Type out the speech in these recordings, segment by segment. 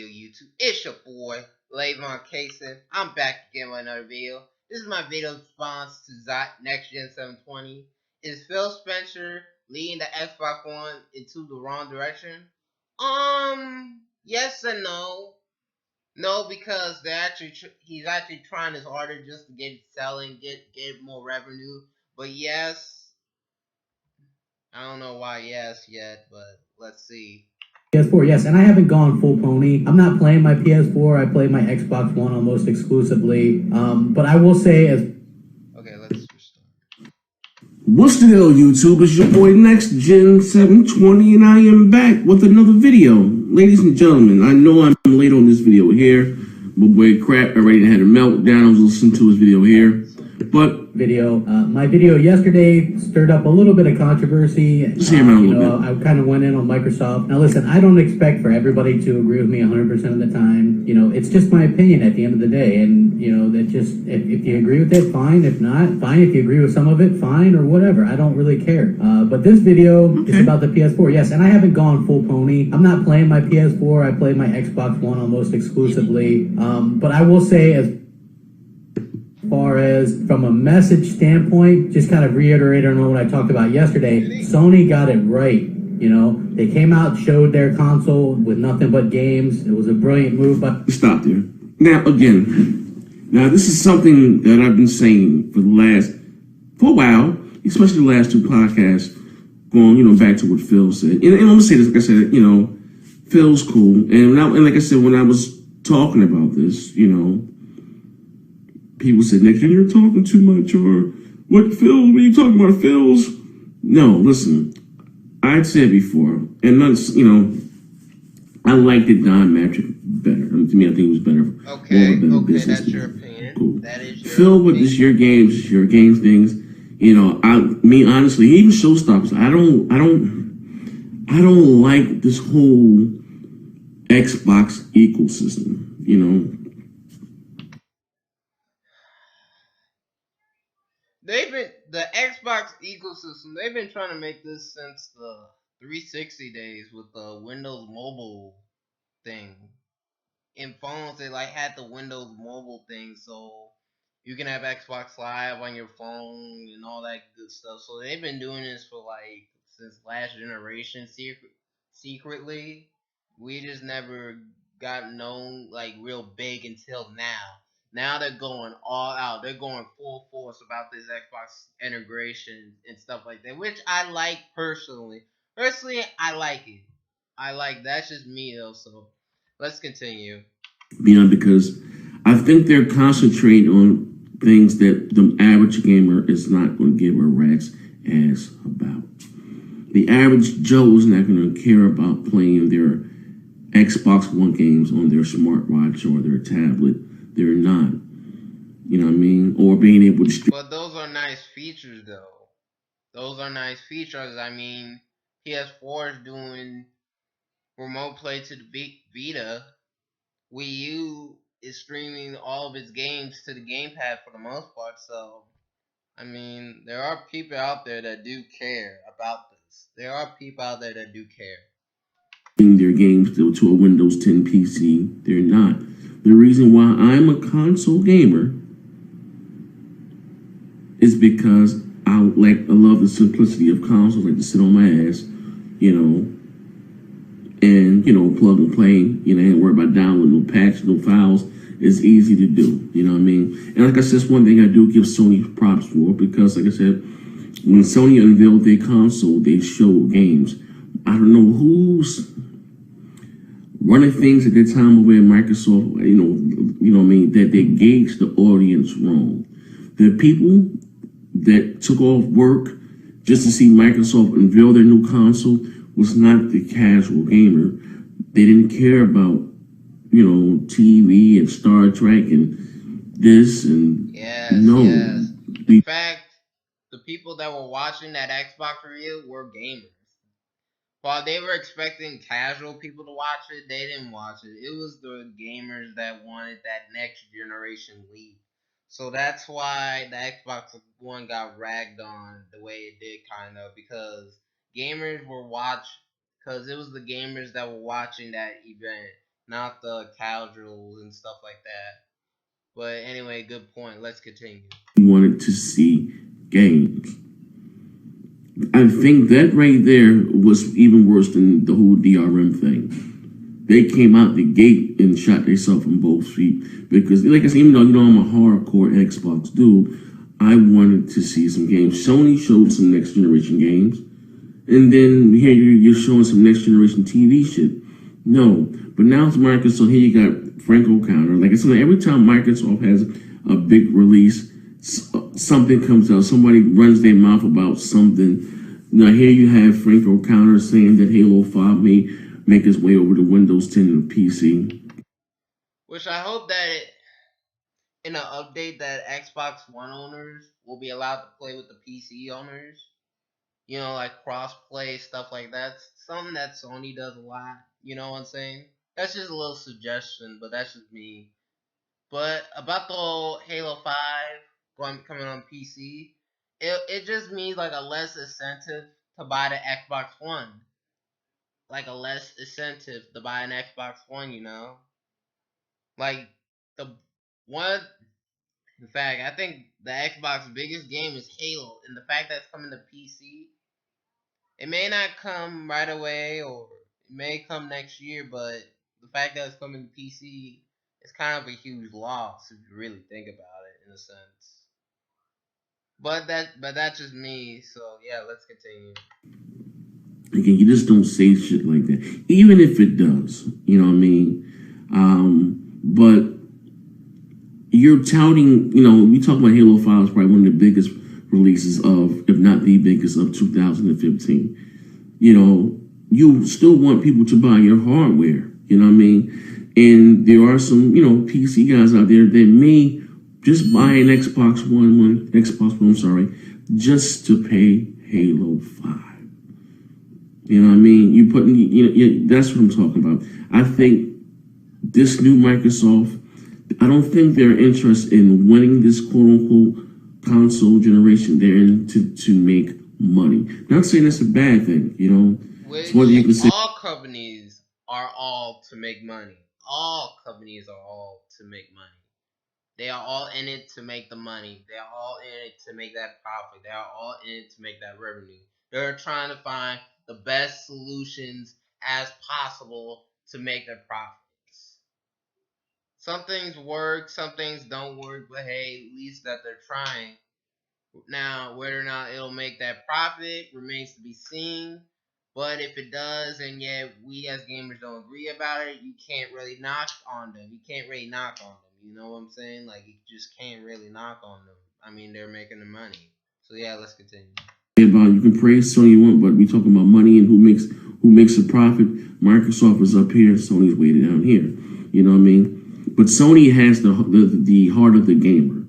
video, YouTube. It's your boy, Lavon Cason. I'm back again with another video. This is my video response to nxtgen720. Is Phil Spencer leading the Xbox One into the wrong direction? Yes and no. No, because he's actually trying his harder just to get selling, get more revenue. But yes, I don't know why yes yet, but let's see. PS4, yes, and I haven't gone full pony. I'm not playing my PS4. I play my Xbox One almost exclusively. But I will say, as okay, let's restart. What's the deal, YouTube? It's your boy nxtgen720, and I am back with another video. Ladies and gentlemen, I know I'm late on this video here. My boy Crap already had a meltdown. I was listening to his video here, but my video yesterday stirred up a little bit of controversy. I kind of went in on Microsoft. Now listen, I don't expect for everybody to agree with me 100% of the time. It's just my opinion at the end of the day, and that just if you agree with it, fine. If not, fine. If you agree with some of it, fine, or whatever. I don't really care. But this video is about the PS4, yes, and I haven't gone full pony. I'm not playing my PS4. I play my Xbox One almost exclusively. But I will say, as far as from a message standpoint, just kind of reiterate on what I talked about yesterday, Sony got it right. They came out, showed their console with nothing but games. It was a brilliant move. But stop there. Now this is something that I've been saying for a while, especially the last two podcasts, going back to what Phil said. And I'm gonna say this, like I said, Phil's cool, and like I said, when I was talking about this, people said, Nick, you're talking too much, or what are you talking about, Phil's? No, listen, I'd said before, and I liked the Don Matrick better. To me, I think it was better. Okay, that's your opinion. Cool. That is your Phil, with this your games things, honestly, even Showstoppers, I don't like this whole Xbox ecosystem, The Xbox ecosystem, they've been trying to make this since the 360 days with the Windows Mobile thing. In phones, they had the Windows Mobile thing, so you can have Xbox Live on your phone and all that good stuff. So they've been doing this for since last generation secretly. We just never got known real big until now. Now they're going all out. They're going full force about this Xbox integration and stuff like that, which I like personally. Personally, I like it. That's just me though. So let's continue. Because I think they're concentrating on things that the average gamer is not going to give a rat's ass about. The average Joe is not going to care about playing their Xbox One games on their smartwatch or their tablet. They're not. You know what I mean? Or being able to... But those are nice features, though. Those are nice features. I mean, PS4 is doing remote play to the Vita. Wii U is streaming all of its games to the gamepad for the most part. So, I mean, there are people out there that do care about this. There are people out there that do care. Their games to a Windows 10 PC, they're not. The reason why I'm a console gamer is because I love the simplicity of consoles, like to sit on my ass, and plug and play, ain't worry about downloading no patch, no files. It's easy to do, you know what I mean? And like I said, that's one thing I do give Sony props for, because like I said, when Sony unveiled their console, they showed games. I don't know who's running things at that time over at Microsoft, that they gauged the audience wrong. The people that took off work just to see Microsoft unveil their new console was not the casual gamer. They didn't care about, TV and Star Trek and this and yes. In fact, the people that were watching that Xbox review were gamers. While they were expecting casual people to watch it, they didn't watch it. It was the gamers that wanted that next generation leap. So that's why the Xbox One got ragged on the way it did, kind of, because gamers were because it was the gamers that were watching that event. not the casuals and stuff like that. But anyway, good point. Let's continue. You wanted to see games. I think that right there was even worse than the whole DRM thing. They came out the gate and shot themselves in both feet because, like I said, even though I'm a hardcore Xbox dude, I wanted to see some games. Sony showed some next generation games, and then here you're showing some next generation TV shit. No, but now it's Microsoft. Here you got Franco Counter. Like I said, every time Microsoft has a big release, something comes out. Somebody runs their mouth about something. Now here you have Franco Counter saying that Halo 5 may make its way over to Windows 10 and PC. Which I hope that in an update that Xbox One owners will be allowed to play with the PC owners. You know, like cross-play, stuff like that. Something that Sony does a lot. You know what I'm saying? That's just a little suggestion, but that's just me. But about the whole Halo 5 coming on PC, it just means like a less incentive to buy the Xbox One. Like a less incentive to buy an Xbox One, you know? Like the one in fact, I think the Xbox biggest game is Halo, and the fact that it's coming to PC, it may not come right away, or it may come next year, but the fact that it's coming to PC is kind of a huge loss if you really think about it, in a sense. But that's just me. So yeah, let's continue. Again, you just don't say shit like that, even if it does. You know what I mean? But you're touting, we talk about Halo 5 is probably one of the biggest releases of, if not the biggest, of 2015. You still want people to buy your hardware, you know what I mean? And there are some, PC guys out there that may just buy an Xbox One, just to pay Halo 5. You know what I mean? That's what I'm talking about. I think this new Microsoft, I don't think they're interested in winning this quote-unquote console generation. They're in to make money. Not saying it's a bad thing, Which what you can say. all companies are all to make money. All companies are all to make money. They are all in it to make the money. They are all in it to make that profit. They are all in it to make that revenue. They're trying to find the best solutions as possible to make their profits. Some things work, some things don't work, but hey, at least that they're trying. Now, whether or not it'll make that profit remains to be seen. But if it does, and yet we as gamers don't agree about it, you can't really knock on them. You can't really knock on them. You know what I'm saying? Like, you just can't really knock on them. I mean, they're making the money. So yeah, let's continue. About you can praise Sony you want, but we talking about money and who makes a profit. Microsoft is up here, Sony's way down here. You know what I mean? But Sony has the heart of the gamer.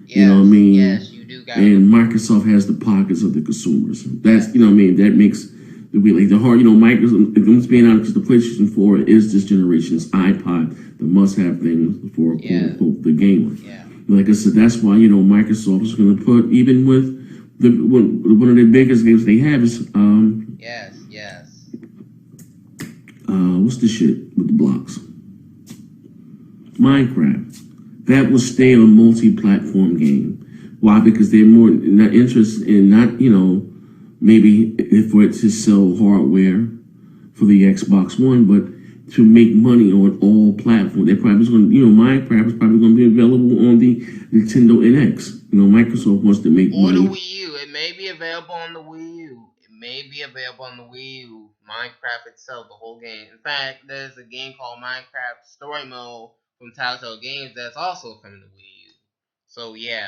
Yes, you know what I mean? Yes, you do. And Microsoft has the pockets of the consumers. That's you know what I mean. That makes the heart. Microsoft. If I'm just being honest, the PlayStation 4 is this generation's iPod, the must-have thing for quote unquote the gamer. Yeah. Like I said, that's why Microsoft is going to put, even with one of the biggest games they have is what's the shit with the blocks? Minecraft. That will stay a multi-platform game. Why? Because they're more not interested in maybe for it to sell hardware for the Xbox One, but to make money on all platforms. They're probably going to, Minecraft is probably going to be available on the Nintendo NX. Microsoft wants to make money. Or the Wii U. It may be available on the Wii U. It may be available on the Wii U. Minecraft itself, the whole game. In fact, there's a game called Minecraft Story Mode from Telltale Games that's also coming to Wii U. So yeah.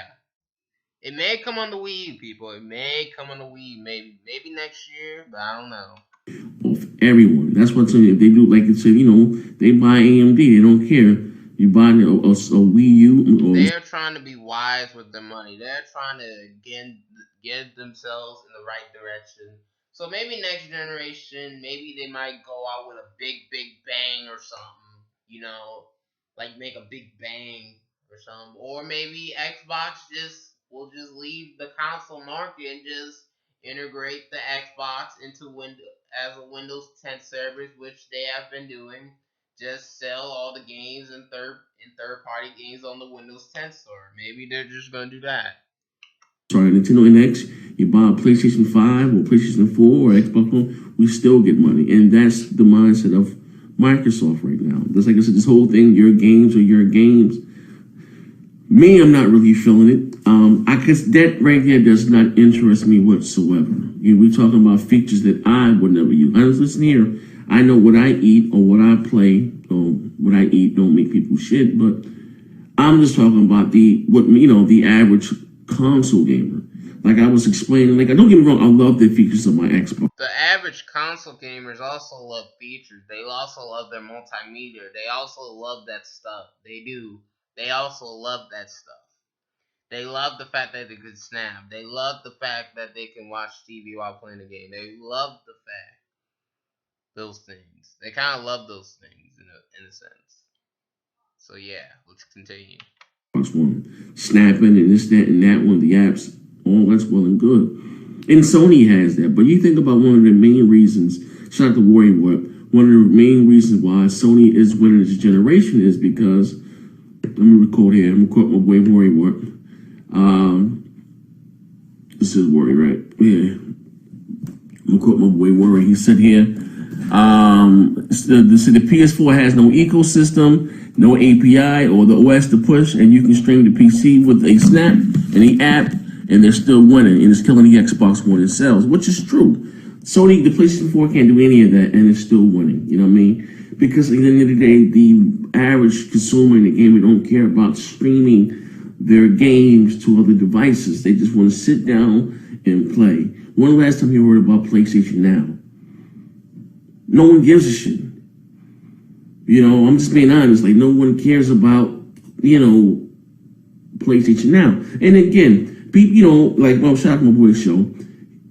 It may come on the Wii U, people. It may come on the Wii U, maybe next year, but I don't know. Everyone. That's what if they do, like you said, they buy AMD. They don't care. You buy a Wii U. They're trying to be wise with their money. They're trying to get themselves in the right direction. So maybe next generation, maybe they might go out with a big bang or something. Like make a big bang or something. Or maybe Xbox will just leave the console market and just integrate the Xbox into Windows as a Windows 10 service, which they have been doing. just sell all the games and third party games on the Windows 10 store. Maybe they're just gonna do that. Sorry, Nintendo NX, you buy a PlayStation 5 or PlayStation 4 or Xbox One, we still get money. And that's the mindset of Microsoft right now. Just like I said, this whole thing, your games are your games. Me, I'm not really feeling it. I guess that right there does not interest me whatsoever. We're talking about features that I would never use. I was listening here. I know what I eat or what I play or what I eat don't make people shit, but I'm just talking about the average console gamer. Like I was explaining, like don't get me wrong, I love the features of my Xbox. The average console gamers also love features. They also love their multimedia. They also love that stuff. They do. They also love that stuff. They love the fact that they can snap. They love the fact that they can watch TV while playing the game. They love the fact those things. They kind of love those things in a sense. So yeah, let's continue. One snapping and this, that, and that one, the apps, all that's well and good. And Sony has that. But you think about one of the main reasons, shout out to Warrior Warp, one of the main reasons why Sony is winning this generation is because, let me record here, I'm going to quote my boy Warrior Warp. This is Warrior, right? Yeah. I'm going to quote my boy Warrior. He said here, the PS4 has no ecosystem, no API or the OS to push, and you can stream the PC with a snap and the app, and they're still winning, and it's killing the Xbox One in sales, which is true. Sony, the PlayStation 4 can't do any of that, and it's still winning. You know what I mean? Because at the end of the day, the average consumer in the gamer don't care about streaming their games to other devices. They just want to sit down and play. When the last time you heard about PlayStation Now? No one gives a shit. I'm just being honest. Like, no one cares about, PlayStation Now. And again, people, like, well, shout out to my boy Show.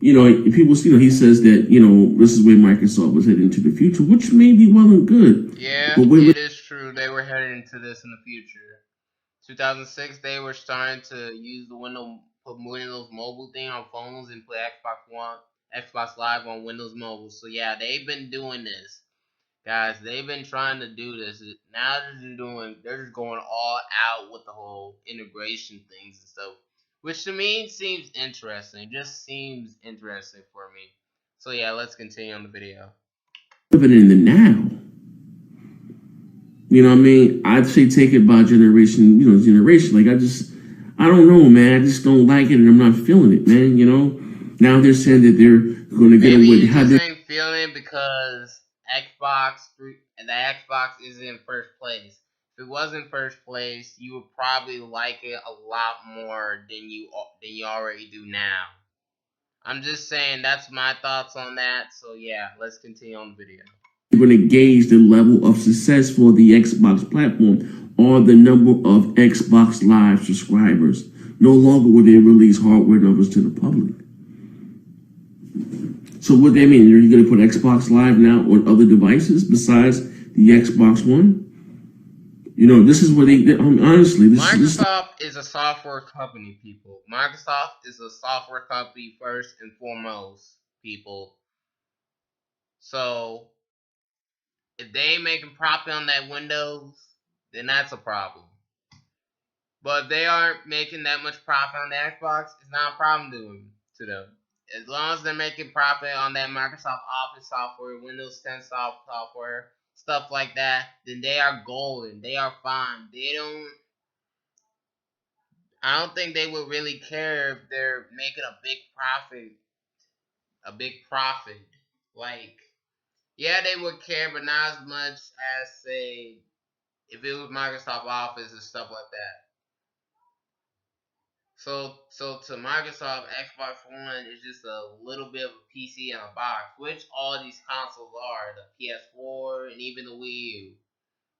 People, he says that, this is where Microsoft was heading into the future, which may be well and good. Yeah, it is true. They were heading into this in the future. 2006, they were starting to use the Windows Mobile thing on phones and play Xbox Live on Windows Mobile. So yeah, they've been doing this. Guys, they've been trying to do this. Now they're just going all out with the whole integration things and stuff, which to me seems interesting. It just seems interesting for me. So yeah, let's continue on the video. Living in the now. You know what I mean? I'd say take it by generation. Like I don't know, man. I just don't like it, and I'm not feeling it, man. Now they're saying that they're going to get away. Maybe you just ain't feeling it because the Xbox is in first place. If it was in first place, you would probably like it a lot more than you already do now. I'm just saying that's my thoughts on that. So yeah, let's continue on the video. We're going to gauge the level of success for the Xbox platform or the number of Xbox Live subscribers. No longer will they release hardware numbers to the public. So what they mean? Are you going to put Xbox Live now on other devices besides the Xbox One? This is where honestly, Microsoft is a software company, people. Microsoft is a software company first and foremost, people. So if they ain't making profit on that Windows, then that's a problem. But if they aren't making that much profit on the Xbox, it's not a problem to them. As long as they're making profit on that Microsoft Office software, Windows 10 software, stuff like that, then they are golden. They are fine. I don't think they would really care if they're making a big profit. Like, yeah, they would care, but not as much as, say, if it was Microsoft Office and stuff like that. So to Microsoft, Xbox One is just a little bit of a PC in a box, which all these consoles are, the PS4 and even the Wii U.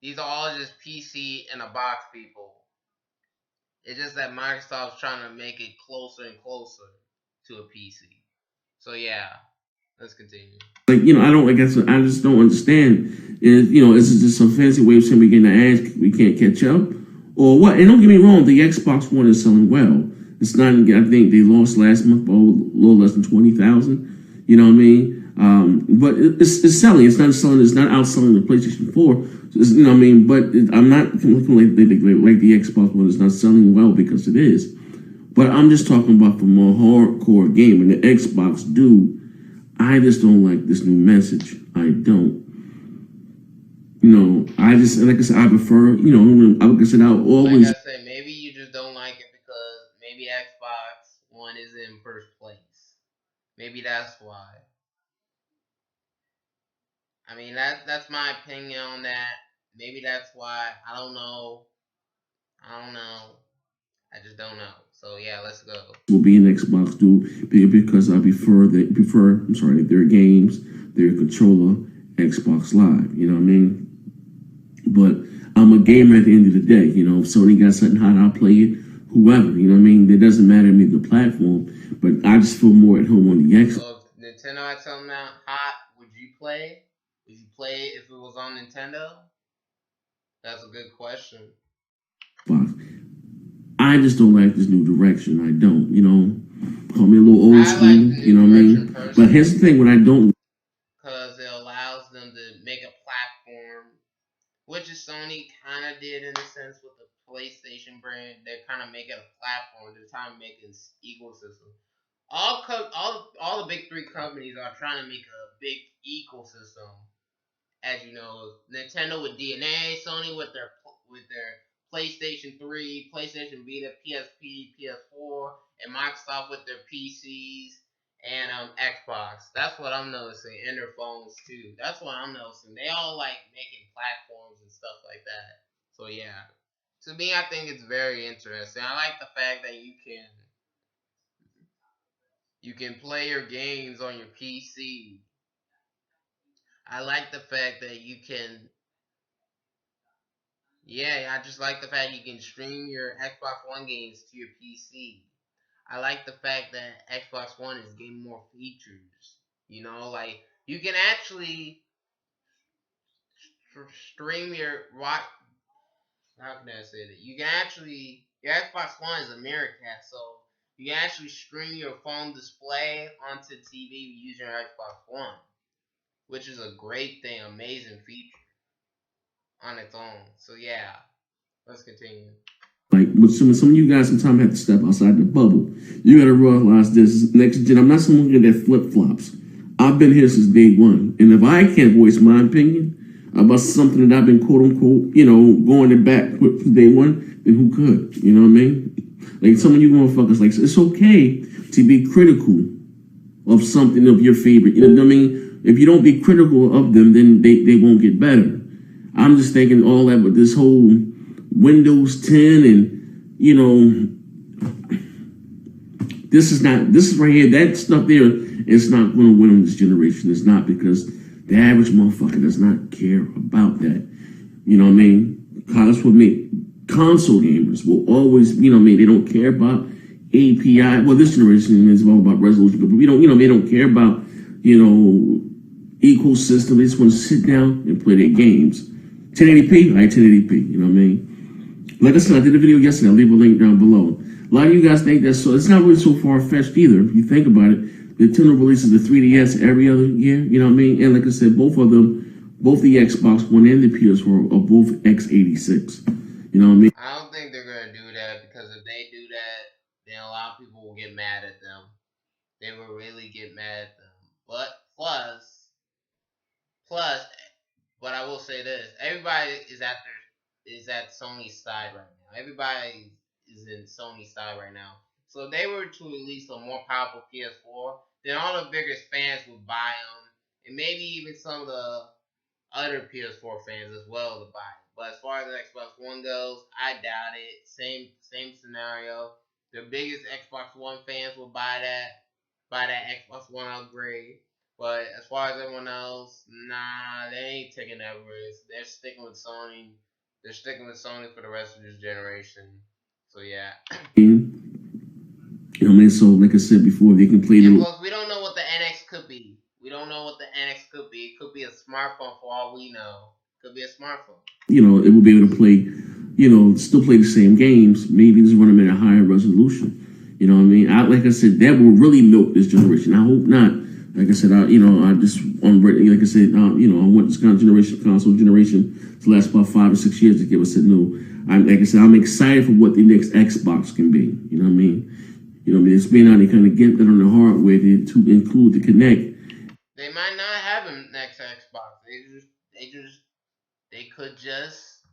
These are all just PC in a box, people. It's just that Microsoft's trying to make it closer and closer to a PC. So yeah, let's continue. Like, I just don't understand. Is it just some fancy way of saying we're getting the ass, we can't catch up? Or what? And don't get me wrong, the Xbox One is selling well. It's not, I think they lost last month by a little less than 20,000. You know what I mean? But it's selling. It's not selling. It's not outselling the PlayStation 4. You know what I mean? But I'm not looking like the Xbox One is not selling well, because it is. But I'm just talking about from a hardcore game. And the Xbox do. I just don't like this new message. I don't. You know, like I said, I prefer, you know, like I said, I'll always. Like I said, maybe you just don't like it because maybe Xbox One is in first place. Maybe that's why. I mean, that's my opinion on that. Maybe that's why. I don't know. I just don't know. So yeah, let's go. Will be an Xbox dude because I prefer their games, their controller, Xbox Live. You know what I mean? But I'm a gamer at the end of the day. You know, if Sony got something hot, I'll play it. Whoever, you know what I mean? It doesn't matter to me the platform, but I just feel more at home on the Xbox. So if Nintendo had something out hot, would you play? Would you play it if it was on Nintendo? That's a good question. I just don't like this new direction. I don't, you know. Call me a little old school, you know what I mean? But here's the thing: when I don't, because it allows them to make a platform, which is Sony kind of did in a sense with the PlayStation brand. They're kind of making a platform. They're trying to make an ecosystem. All the big three companies are trying to make a big ecosystem. As you know, Nintendo with DNA, Sony with their PlayStation 3, PlayStation Vita, PSP, PS4, and Microsoft with their PCs and Xbox. That's what I'm noticing, and their phones too. That's what I'm noticing. They all like making platforms and stuff like that. So yeah, to me, I think it's very interesting. I like the fact that you can play your games on your PC. I like the fact that you can. Yeah, I just like the fact you can stream your Xbox One games to your PC. I like the fact that Xbox One is getting more features. You know, like you can actually stream your what? How can I say that? You can actually your Xbox One is a Mirrorcast, so you can actually stream your phone display onto TV using your Xbox One, which is a great thing, amazing feature on its own. So yeah, let's continue. Like, with some of you guys sometimes have to step outside the bubble. You gotta realize this next gen. I'm not someone that flip flops. I've been here since day one, and if I can't voice my opinion about something that I've been quote unquote, you know, going to back with from day one, then who could? You know what I mean? Like some of you motherfuckers, like it's okay to be critical of something of your favorite. You know what I mean? If you don't be critical of them, then they won't get better. I'm just thinking all that with this whole Windows 10 and, you know, this is right here, that stuff there is not going to win on this generation. It's not, because the average motherfucker does not care about that. You know what I mean? That's what me. Console gamers will always, you know what I mean, they don't care about API. Well, this generation is all about resolution, but we don't, you know, they don't care about, you know, ecosystem. They just want to sit down and play their games. 1080p, all right, 1080p, you know what I mean? Like I said, I did a video yesterday. I'll leave a link down below. A lot of you guys think that's so. It's not really so far-fetched either. If you think about it, Nintendo releases the 3DS every other year. You know what I mean? And like I said, both of them, both the Xbox One and the PS4 are both x86. You know what I mean? I don't think they're gonna do that, because if they do that, then a lot of people will get mad at them. They will really get mad at them. But plus, but I will say this: everybody is at Sony's side right now. Everybody is in Sony's side right now. So if they were to release a more powerful PS4, then all the biggest fans would buy them, and maybe even some of the other PS4 fans as well to buy it. But as far as the Xbox One goes, I doubt it. Same scenario. The biggest Xbox One fans will buy that Xbox One upgrade. But as far as everyone else, nah, they ain't taking that risk. They're sticking with Sony. They're sticking with Sony for the rest of this generation. So yeah. You know what I mean? So like I said before, they can play them. Plus, we don't know what the NX could be. We don't know what the NX could be. It could be a smartphone for all we know. It could be a smartphone. You know, it will be able to play, you know, still play the same games. Maybe just run them at a higher resolution. You know what I mean? Like I said, that will really milk this generation. I hope not. Like I said, I just on like I said, I want this kind of console generation to last about 5 or 6 years to give us a new. Like I said, I'm excited for what the next Xbox can be. You know what I mean? It's being out, they kind of get that on the hardware to include the Kinect. They might not have a next Xbox. They could just,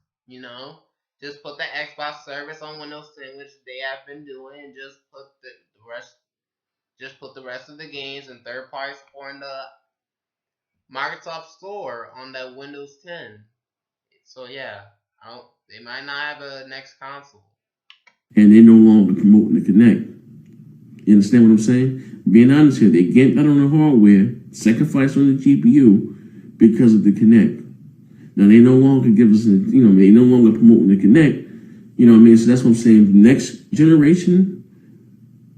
just put the Xbox service on Windows 10, which they have been doing, and just put the rest of the games and third party support in the Microsoft Store on that Windows 10. So yeah, they might not have a next console. And they're no longer promoting the Kinect. You understand what I'm saying? Being honest here, they get that on the hardware, sacrifice on the GPU because of the Kinect. Now they no longer give us, they no longer promoting the Kinect. You know what I mean? So that's what I'm saying. Next generation,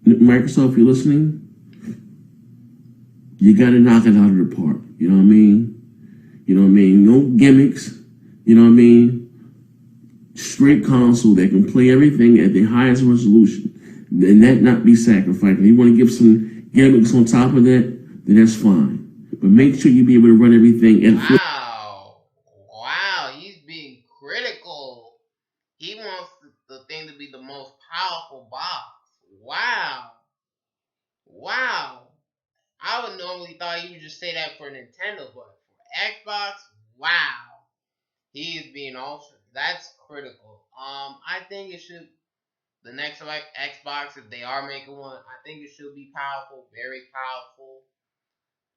Microsoft, if you're listening, you got to knock it out of the park. You know what I mean? You know what I mean? No gimmicks. You know what I mean? Straight console that can play everything at the highest resolution. And that not be sacrificed. If you want to give some gimmicks on top of that, then that's fine. But make sure you be able to run everything at Wow, he's being critical. He wants the thing to be the most powerful box. Wow. I would normally thought he would just say that for Nintendo, but for Xbox, wow. He is being ultra. That's critical. I think it should. The next Xbox, if they are making one, I think it should be powerful, very powerful,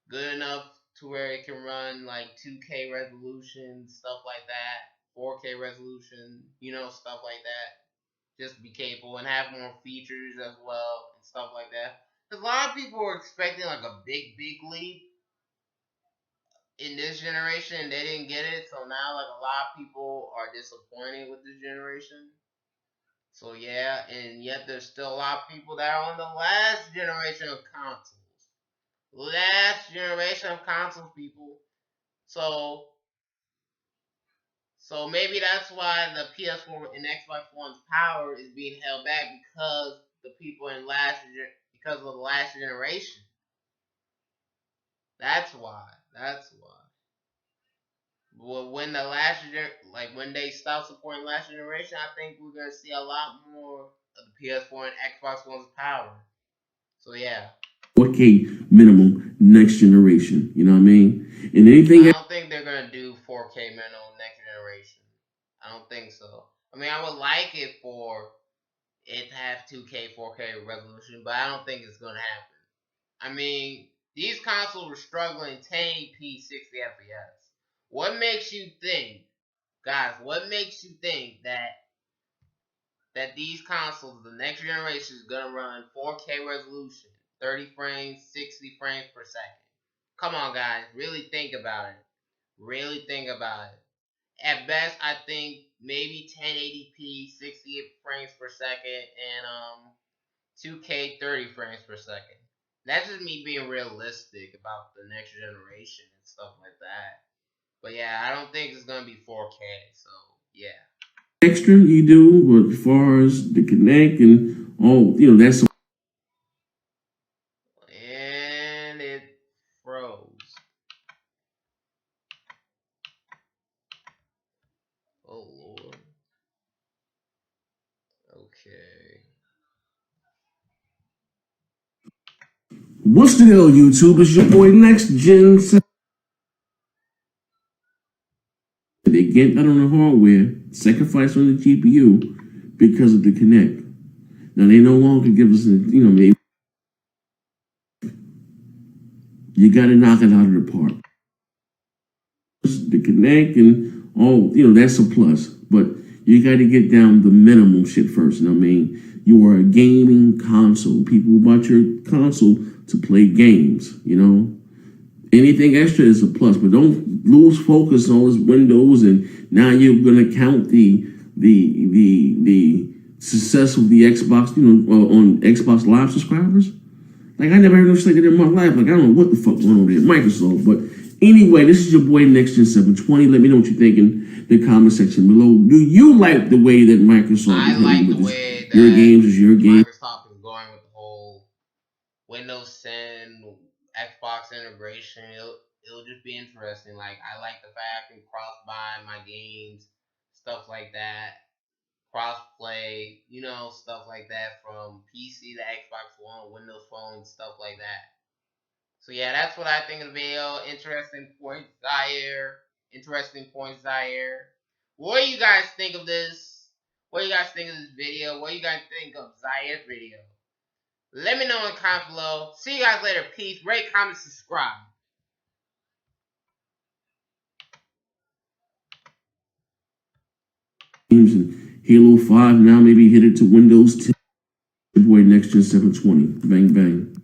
good enough to where it can run like 2K resolution, stuff like that, 4K resolution, stuff like that. Just be capable and have more features as well and stuff like that. Because a lot of people were expecting like a big leap in this generation, and they didn't get it. So now, like a lot of people are disappointed with this generation. So yeah, and yet there's still a lot of people that are on the last generation of consoles. Last generation of consoles, people. So maybe that's why the PS4 and Xbox One's power is being held back because the people because of the last generation. That's why. Well, when when they stop supporting last generation, I think we're gonna see a lot more of the PS4 and Xbox One's power. So yeah. 4K minimum next generation. You know what I mean? And anything. I don't think they're gonna do 4K minimum next generation. I don't think so. I mean, I would like it for it to have 2K, 4K resolution, but I don't think it's gonna happen. I mean, these consoles were struggling 1080p 60 FPS. What makes you think, guys? What makes you think that these consoles, the next generation, is gonna run 4K resolution, 30 frames, 60 frames per second? Come on, guys, really think about it. At best, I think maybe 1080p, 60 frames per second, and 2K, 30 frames per second. That's just me being realistic about the next generation and stuff like that. But yeah, I don't think it's gonna be 4K. So yeah. Extra you do, but as far as the Kinect and all, that's. And it froze. Oh Lord. Okay. What's the deal, YouTube? It's your boy nxtgen720. They get that on the hardware, sacrifice on the GPU because of the Kinect. Now they no longer give us, you got to knock it out of the park. The Kinect and all, that's a plus, but you got to get down the minimum shit first. You know what I mean? You are a gaming console. People bought your console to play games. Anything extra is a plus, but don't lose focus on those windows. And now you're gonna count the success of the Xbox, on Xbox Live subscribers. Like I never heard no shit like that in my life. Like I don't know what the fuck going on there at Microsoft. But anyway, this is your boy nxtgen720. Let me know what you think in the comment section below. Do you like the way that Microsoft is like the way that your games is your game? Microsoft is going with the whole Windows 10 Xbox integration. It'll just be interesting. Like, I like the fact I can cross buy my games, stuff like that, cross play, stuff like that from PC to Xbox One, Windows Phone, stuff like that. So yeah, that's what I think of the video. Interesting points, Zaire. Interesting points, Zaire. What do you guys think of this? What do you guys think of this video? What do you guys think of Zaire's video? Let me know in the comments below. See you guys later. Peace. Rate, comment, subscribe. Games and Halo 5 now maybe hit it to Windows 10. Your boy NxtGen720. Bang bang.